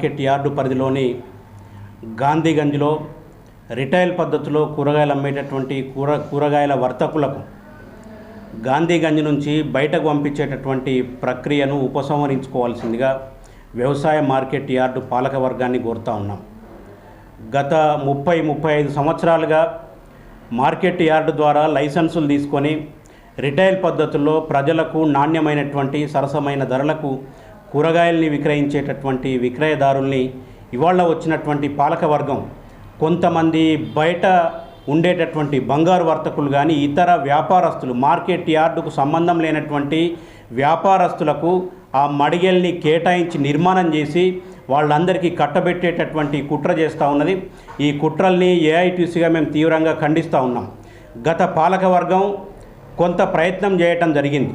Market yard పరిధిలోని గాంధీగంజ్లో retail పద్ధతిలో కూరగాయలు అమ్మేటటువంటి కూరగాయల వర్తకులకు గాంధీగంజ్ నుంచి బయటకు పంపించేటటువంటి ప్రక్రియను ఉపసంహరించుకోవాల్సిందిగా వ్యవసాయ మార్కెట్ యార్డు పాలక వర్గాన్ని కోరుతా ఉన్నాం. గత 35 సంవత్సరాలుగా మార్కెట్ యార్డు ద్వారా లైసెన్సులు తీసుకొని రిటైల్ పద్ధతుల్లో ప్రజలకు నాణ్యమైనటువంటి సరసమైన ధరలకు కూరగాయల్ని విక్రయించేటటువంటి విక్రయదారుల్ని ఇవాళ వచ్చినటువంటి పాలకవర్గం కొంతమంది బయట ఉండేటటువంటి బంగారు వర్తకులు కానీ ఇతర వ్యాపారస్తులు మార్కెట్ యార్డుకు సంబంధం లేనటువంటి వ్యాపారస్తులకు ఆ మడిగెల్ని కేటాయించి నిర్మాణం చేసి వాళ్ళందరికీ కట్టబెట్టేటటువంటి కుట్ర చేస్తూ ఉన్నది. ఈ కుట్రల్ని ఏఐటీసీగా మేము తీవ్రంగా ఖండిస్తూ ఉన్నాం. గత పాలకవర్గం కొంత ప్రయత్నం చేయటం జరిగింది.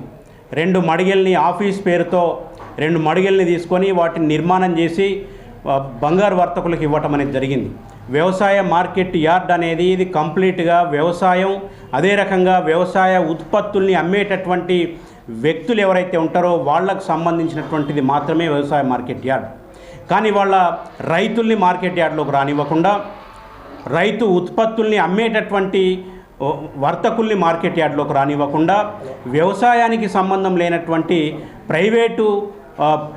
2 మడిగెల్ని ఆఫీస్ పేరుతో 2 మడిగెల్ని తీసుకొని వాటిని నిర్మాణం చేసి బంగారు వర్తకులకు ఇవ్వటం అనేది జరిగింది. వ్యవసాయ మార్కెట్ యార్డ్ అనేది ఇది కంప్లీట్గా వ్యవసాయం, అదే రకంగా వ్యవసాయ ఉత్పత్తుల్ని అమ్మేటటువంటి వ్యక్తులు ఎవరైతే ఉంటారో వాళ్లకు సంబంధించినటువంటిది మాత్రమే వ్యవసాయ మార్కెట్ యార్డ్. కానీ వాళ్ళ రైతుల్ని మార్కెట్ యార్డ్లోకి రానివ్వకుండా రైతు ఉత్పత్తుల్ని అమ్మేటటువంటి వర్తకుల్ని మార్కెట్ యార్డ్లోకి రానివ్వకుండా వ్యవసాయానికి సంబంధం లేనటువంటి ప్రైవేటు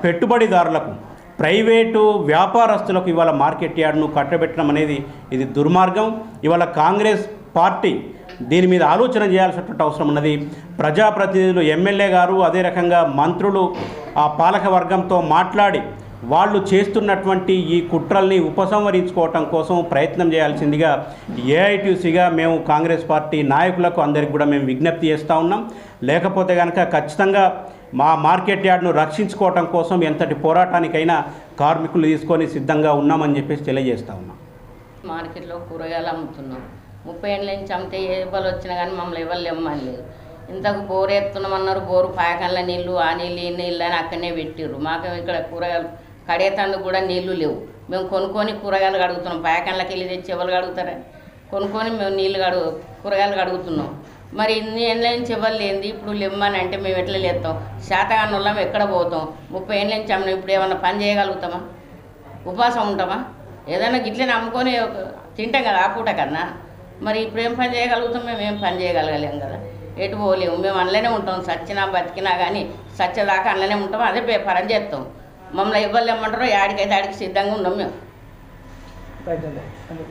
పెట్టుబడిదారులకు, ప్రైవేటు వ్యాపారస్తులకు ఇవాళ మార్కెట్ యార్డ్ను కట్టబెట్టడం అనేది ఇది దుర్మార్గం. ఇవాళ కాంగ్రెస్ పార్టీ దీని మీద ఆలోచన చేయాల్సినటువంటి అవసరం ఉన్నది. ప్రజాప్రతినిధులు, ఎమ్మెల్యే గారు, అదే రకంగా మంత్రులు ఆ పాలక వర్గంతో మాట్లాడి వాళ్ళు చేస్తున్నటువంటి ఈ కుట్రల్ని ఉపసంహరించుకోవటం కోసం ప్రయత్నం చేయాల్సిందిగా ఏఐటీసీగా మేము కాంగ్రెస్ పార్టీ నాయకులకు అందరికీ కూడా మేము విజ్ఞప్తి చేస్తూ ఉన్నాం. లేకపోతే కనుక ఖచ్చితంగా మా మార్కెట్ యార్డ్ను రక్షించుకోవటం కోసం ఎంతటి పోరాటానికైనా కార్మికులు తీసుకొని సిద్ధంగా ఉన్నామని చెప్పేసి తెలియజేస్తూ ఉన్నాం. మార్కెట్లో కూరగాయలు అమ్ముతున్నాం. 30 ఏళ్ళ నుంచి అమ్మితే ఏ ఇబ్బంది వచ్చినా కానీ మమ్మల్ని ఎవరు ఇమ్మని లేదు. ఇంతకు బోరు ఎత్తున్నామన్నారు, బోరు పాయకంలో నీళ్ళు, ఆ నీళ్ళు ఈ నీళ్ళు అని అక్కడనే పెట్టిర్రు. మాకు ఇక్కడ కూరగాయలు కడిగేతందుకు కూడా నీళ్లు లేవు. మేము కొనుక్కొని కూరగాయలు కడుగుతున్నాం. పాయకంలోకి వెళ్ళి తెచ్చి ఎవరు కడుగుతారా? కొనుక్కొని మేము కూరగాయలు కడుగుతున్నాం. మరి ఇన్ని ఏళ్ళ నుంచి ఎవరు లేనిది ఇప్పుడు లెమ్మని అంటే మేము ఎట్లా లేస్తాం? శాతగాని వాళ్ళం ఎక్కడ పోతాం? 30 ఏళ్ళ నుంచి అమ్మినాం. ఇప్పుడు ఏమన్నా పని చేయగలుగుతామా? ఉపాసం ఉంటామా? ఏదైనా గిట్లనే అమ్ముకొని తింటాం కదా ఆ పూట కన్నా. మరి ఇప్పుడు ఏం పని చేయగలుగుతాం? మేము ఏం పని చేయగలగలేం కదా, ఎటు పోలేము. మేము అందులోనే ఉంటాం. సచ్చినా బతికినా కానీ సచ్చేదాకా అందులోనే ఉంటాం. అదే పని చేస్తాం. మమ్మల్ని ఇవ్వలేమంటారో యాడికైతే ఆడికి సిద్ధంగా ఉన్నాం మేము.